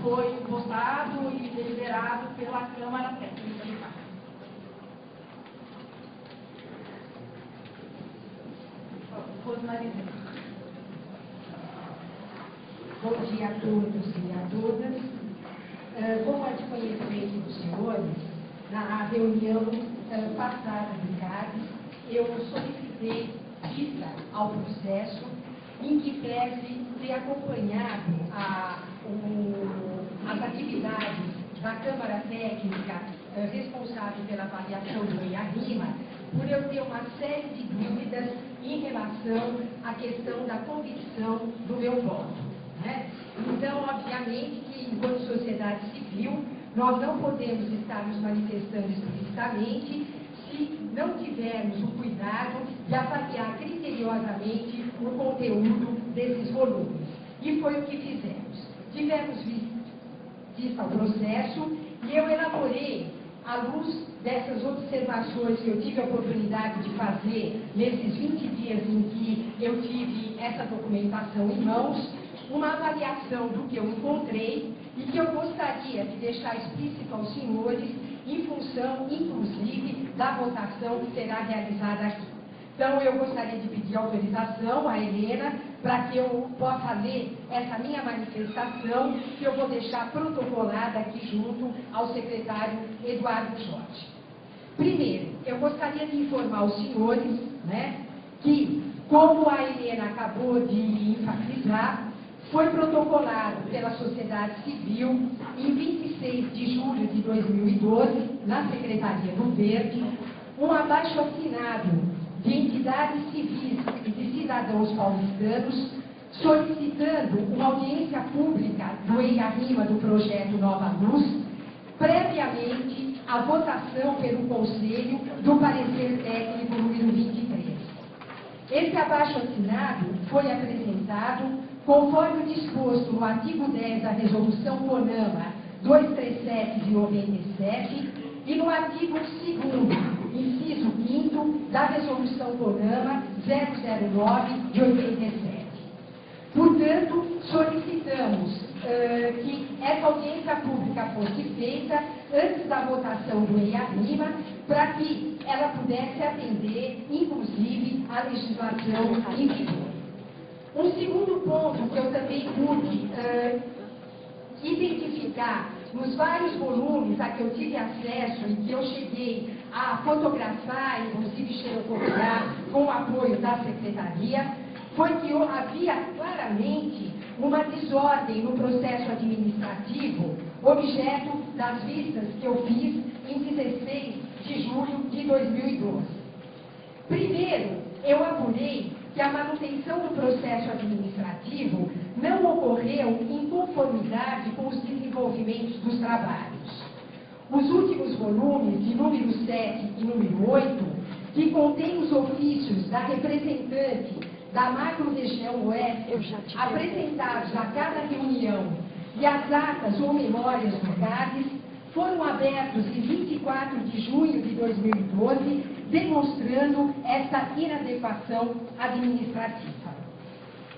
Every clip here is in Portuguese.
foi votado e deliberado pela Câmara Técnica. Rosmarina. Bom dia a todos e a todas. Como é de conhecimento dos senhores, na reunião passada do CADES, eu solicitei vista ao processo em que deve ter acompanhado as atividades da Câmara Técnica responsável pela avaliação do EIA-RIMA, por eu ter uma série de dúvidas em relação à questão da convicção do meu voto. Né? Então, obviamente que, enquanto sociedade civil, nós não podemos estar nos manifestando explicitamente se não tivermos o cuidado de avaliar criteriosamente o conteúdo desses volumes. E foi o que fizemos. Tivemos vista ao processo e eu elaborei, à luz dessas observações que eu tive a oportunidade de fazer nesses 20 dias em que eu tive essa documentação em mãos, uma avaliação do que eu encontrei e que eu gostaria de deixar explícito aos senhores em função, inclusive, da votação que será realizada aqui. Então, eu gostaria de pedir autorização à Helena para que eu possa ler essa minha manifestação, que eu vou deixar protocolada aqui junto ao secretário Eduardo Jorge. Primeiro, eu gostaria de informar os senhores, né, que, como a Helena acabou de enfatizar, foi protocolado pela sociedade civil em 26 de julho de 2012, na Secretaria do Verde, um abaixo-assinado de entidades civis e de cidadãos paulistanos solicitando uma audiência pública do EIA-RIMA do projeto Nova Luz, previamente à votação pelo Conselho do parecer técnico número 23. Esse abaixo-assinado foi apresentado conforme disposto no artigo 10 da Resolução CONAMA 237 de 97 e no artigo 2º, inciso 5º, da Resolução CONAMA 009 de 87. Portanto, solicitamos que essa audiência pública fosse feita antes da votação do EIA-RIMA, para que ela pudesse atender, inclusive, a legislação em vigor. Um segundo ponto que eu também pude identificar nos vários volumes a que eu tive acesso e que eu cheguei a fotografar, inclusive xerocopiar, com o apoio da Secretaria, foi que havia claramente uma desordem no processo administrativo, objeto das vistas que eu fiz em 16 de julho de 2012. Primeiro, eu apurei que a manutenção do processo administrativo não ocorreu em conformidade com os desenvolvimentos dos trabalhos. Os últimos volumes, de número 7 e número 8, que contêm os ofícios da representante da macro-região oeste, apresentados a cada reunião, e as atas ou memórias do CADES, foram abertos em 24 de junho de 2012, demonstrando essa inadequação administrativa.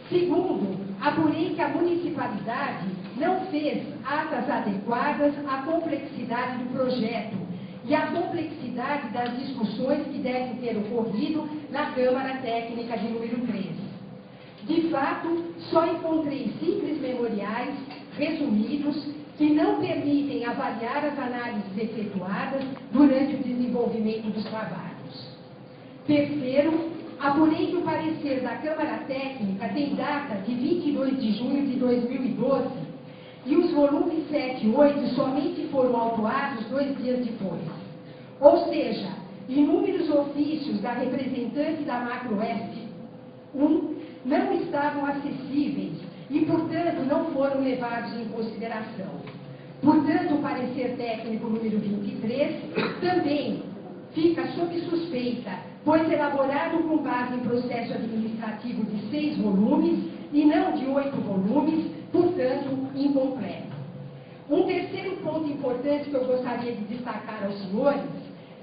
Segundo, apurei que a municipalidade não fez atas adequadas à complexidade do projeto e à complexidade das discussões que devem ter ocorrido na Câmara Técnica de número 13. De fato, só encontrei simples memoriais resumidos que não permitem avaliar as análises efetuadas durante o desenvolvimento dos trabalhos. Terceiro, apurei que o parecer da Câmara Técnica tem data de 22 de junho de 2012 e os volumes 7 e 8 somente foram autuados 2 dias depois. Ou seja, inúmeros ofícios da representante da Macro-Oeste 1 não estavam acessíveis e, portanto, não foram levados em consideração. Portanto, o parecer técnico número 23 também fica sob suspeita, pois elaborado com base em processo administrativo de 6 volumes e não de 8 volumes, portanto, incompleto. Um terceiro ponto importante que eu gostaria de destacar aos senhores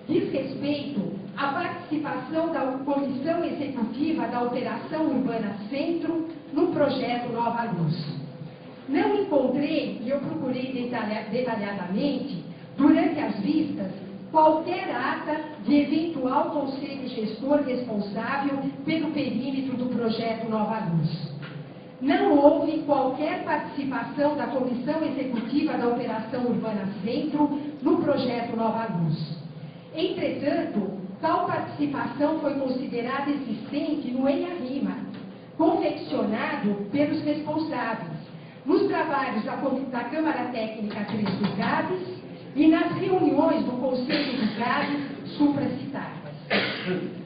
diz respeito à participação da Comissão Executiva da Operação Urbana Centro no projeto Nova Luz. Não encontrei encontrei, e eu procurei detalhadamente, durante as vistas, qualquer ata de eventual conselho gestor responsável pelo perímetro do projeto Nova Luz. Não houve qualquer participação da Comissão Executiva da Operação Urbana Centro no projeto Nova Luz. Entretanto, tal participação foi considerada existente no EIA-RIMA, confeccionado pelos responsáveis, nos trabalhos da Câmara Técnica 3 do CABES e nas reuniões do Conselho do CABES supracitadas.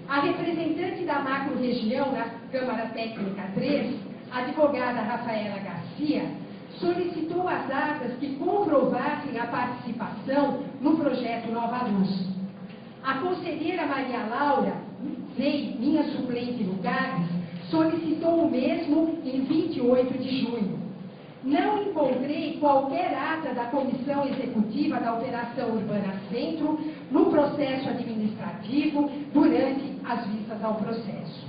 A representante da macro-região na Câmara Técnica 3, a advogada Rafaela Garcia, solicitou as atas que comprovassem a participação no projeto Nova Luz. A conselheira Maria Laura Zei, minha suplente no CABES, solicitou o mesmo em 28 de junho. Não encontrei qualquer ata da Comissão Executiva da Operação Urbana Centro no processo administrativo durante as vistas ao processo.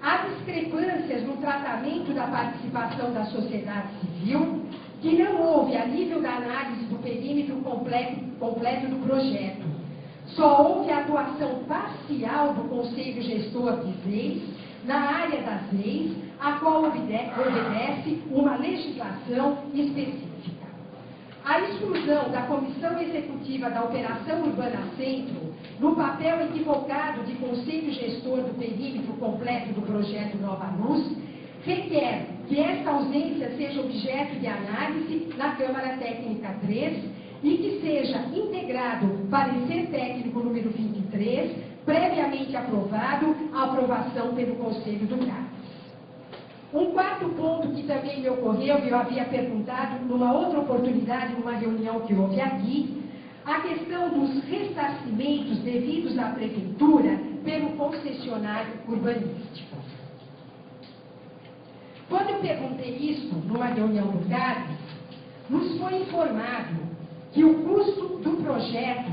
Há discrepâncias no tratamento da participação da sociedade civil, que não houve a nível da análise do perímetro completo do projeto. Só houve a atuação parcial do Conselho Gestor de ZEIS na área das leis, a qual obedece uma legislação específica. A exclusão da Comissão Executiva da Operação Urbana Centro no papel equivocado de Conselho Gestor do perímetro completo do projeto Nova Luz requer que esta ausência seja objeto de análise na Câmara Técnica 3 e que seja integrado parecer técnico número 23, previamente aprovado, a aprovação pelo Conselho do CABES. Um quarto ponto que também me ocorreu, e eu havia perguntado numa outra oportunidade, numa reunião que houve aqui, a questão dos ressarcimentos devidos à Prefeitura pelo concessionário urbanístico. Quando eu perguntei isso numa reunião do CABES, nos foi informado que o custo do projeto,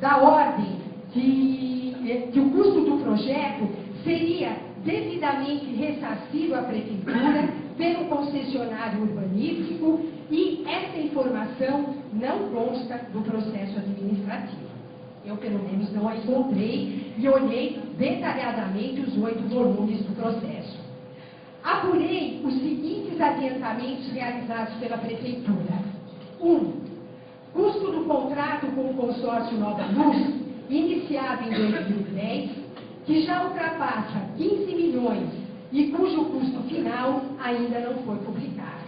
da ordem que o custo do projeto seria devidamente ressarcido à Prefeitura pelo concessionário urbanístico e essa informação não consta do processo administrativo. Eu, pelo menos, não a encontrei e olhei detalhadamente os 8 volumes do processo. Apurei os seguintes adiantamentos realizados pela Prefeitura. 1. Custo do contrato com o consórcio Nova Luz, iniciado em 2010, que já ultrapassa 15 milhões e cujo custo final ainda não foi publicado.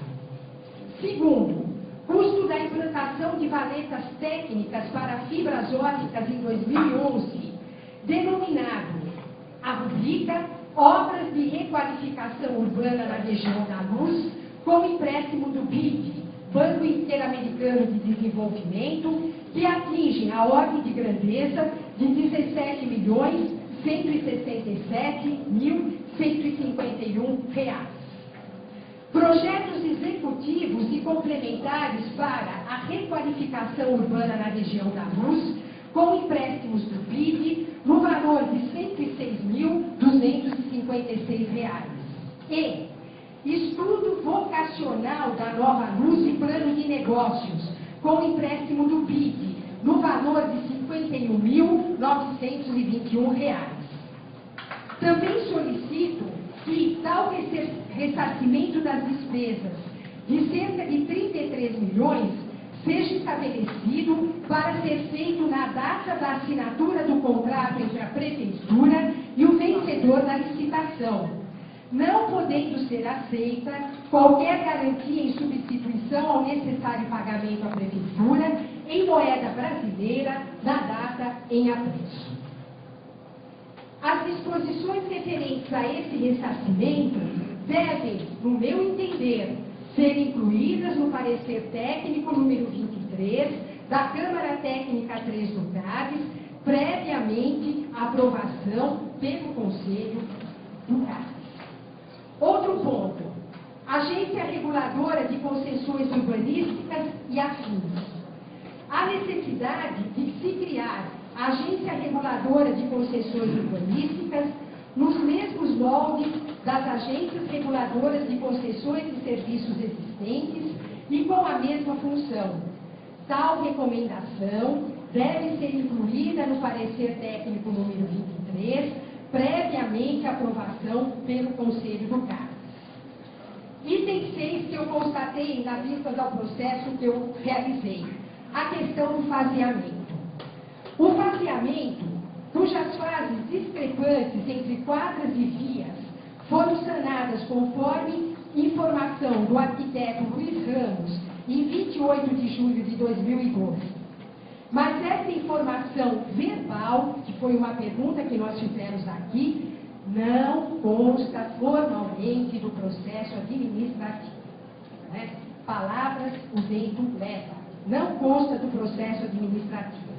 Segundo, custo da implantação de valetas técnicas para fibras ópticas em 2011, denominado a rubrica Obras de Requalificação Urbana na Região da Luz, com empréstimo do BID, Banco Interamericano de Desenvolvimento, que atingem a ordem de grandeza de R$ 17.167.151. Projetos executivos e complementares para a requalificação urbana na região da Luz, com empréstimos do BID, no valor de R$ 106.256. E estudo vocacional da Nova Luz e plano de negócios, com empréstimo do BID, no valor de R$ 51.921. Também solicito que tal ressarcimento das despesas de cerca de 33 milhões seja estabelecido para ser feito na data da assinatura do contrato entre a Prefeitura e o vencedor da licitação, não podendo ser aceita qualquer garantia em substituição ao necessário pagamento à Prefeitura em moeda brasileira na data em apreço. As disposições referentes a esse ressarcimento devem, no meu entender, ser incluídas no parecer técnico número 23 da Câmara Técnica 3 do CABES, previamente aprovação pelo Conselho do CABES. Outro ponto, Agência Reguladora de Concessões Urbanísticas e afins. Há necessidade de se criar a Agência Reguladora de Concessões Urbanísticas nos mesmos moldes das agências reguladoras de concessões e serviços existentes e com a mesma função. Tal recomendação deve ser incluída no parecer técnico número 23, previamente aprovação pelo Conselho do CARES. Item 6 que eu constatei na vista ao processo que eu realizei, a questão do faseamento. O faseamento, cujas fases discrepantes entre quadras e vias foram sanadas conforme informação do arquiteto Luiz Ramos, em 28 de julho de 2012. Mas essa informação verbal, que foi uma pergunta que nós fizemos aqui, não consta formalmente do processo administrativo. Né? Palavras o vento leva. Não consta do processo administrativo.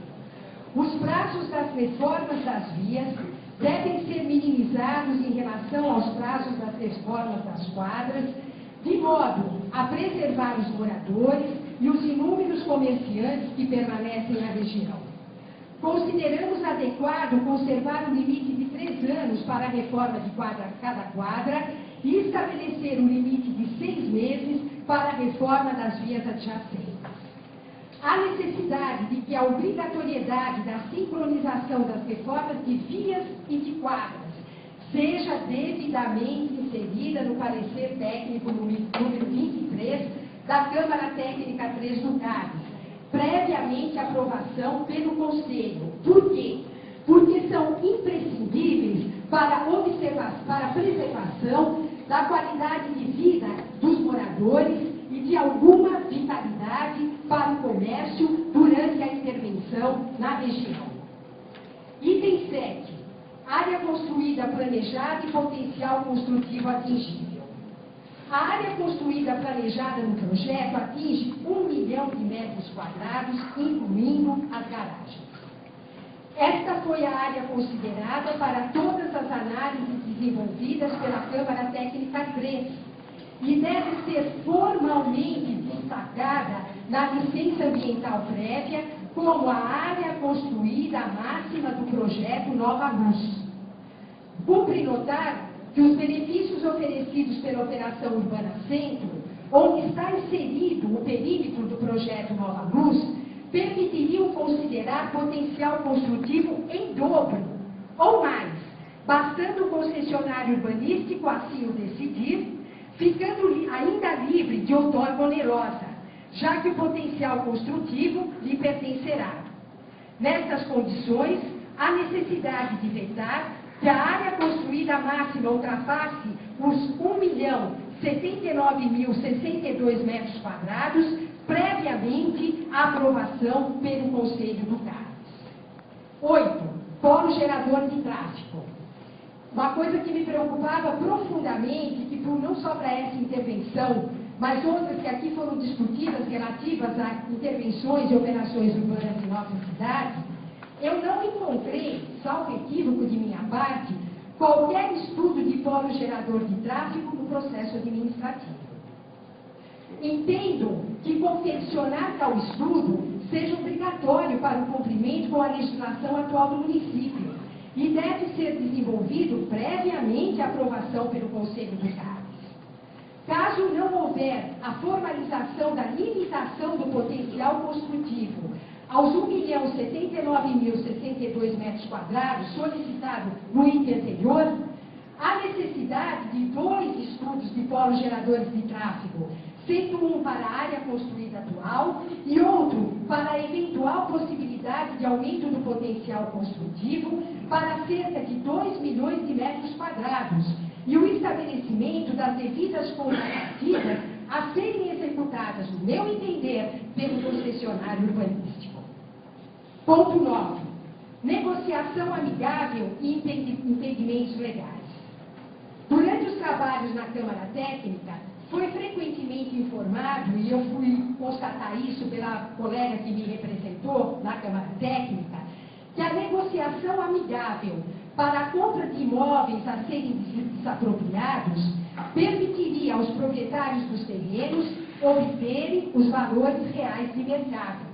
Os prazos das reformas das vias devem ser minimizados em relação aos prazos das reformas das quadras, de modo a preservar os moradores e os inúmeros comerciantes que permanecem na região. Consideramos adequado conservar um limite de 3 anos para a reforma de cada quadra e estabelecer um limite de 6 meses para a reforma das vias adjacentes. A necessidade de que a obrigatoriedade da sincronização das reformas de vias e de quadras seja devidamente inserida no parecer técnico número 23 da Câmara Técnica 3 do CARES, previamente aprovação pelo Conselho. Por quê? Porque são imprescindíveis para a preservação da qualidade de vida dos moradores e de alguma vitalidade para o comércio durante a intervenção na região. Item 7. Área construída planejada e potencial construtivo atingível. A área construída planejada no projeto atinge 1 milhão de metros quadrados, incluindo as garagens. Esta foi a área considerada para todas as análises desenvolvidas pela Câmara Técnica 3 e deve ser formalmente destacada na licença ambiental prévia como a área construída máxima do projeto Nova Luz. Cumpre notar que os benefícios oferecidos pela Operação Urbana Centro, onde está inserido o perímetro do projeto Nova Luz, permitiriam considerar potencial construtivo em dobro ou mais, bastando o concessionário urbanístico assim o decidir, ficando ainda livre de outorga onerosa, já que o potencial construtivo lhe pertencerá. Nestas condições, há necessidade de vetar que a área construída máxima ultrapasse os 1.079.062 metros quadrados, previamente à aprovação pelo Conselho do CARES. 8. Polo gerador de tráfego. Uma coisa que me preocupava profundamente, que não só para essa intervenção, mas outras que aqui foram discutidas relativas a intervenções e operações urbanas em nossa cidade, eu não encontrei, salvo equívoco de minha parte, qualquer estudo de polo gerador de tráfego no processo administrativo. Entendo que confeccionar tal estudo seja obrigatório para o cumprimento com a legislação atual do município e deve ser desenvolvido previamente à aprovação pelo Conselho do CARES. Caso não houver a formalização da limitação do potencial construtivo aos 1.079.062 metros quadrados solicitado no item anterior, há necessidade de 2 estudos de polos geradores de tráfego, sendo um para a área construída atual e outro para a eventual possibilidade de aumento do potencial construtivo para cerca de 2 milhões de metros quadrados e o estabelecimento das devidas contrapartidas a serem executadas, no meu entender, pelo concessionário urbanístico. Ponto 9. Negociação amigável e impedimentos legais. Durante os trabalhos na Câmara Técnica, foi frequentemente informado, e eu fui constatar isso pela colega que me representou na Câmara Técnica, que a negociação amigável para a compra de imóveis a serem desapropriados permitiria aos proprietários dos terrenos obterem os valores reais de mercado,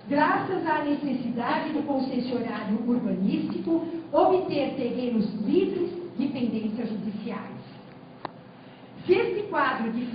graças à necessidade do concessionário urbanístico obter terrenos livres de pendências judiciais. Se este quadro de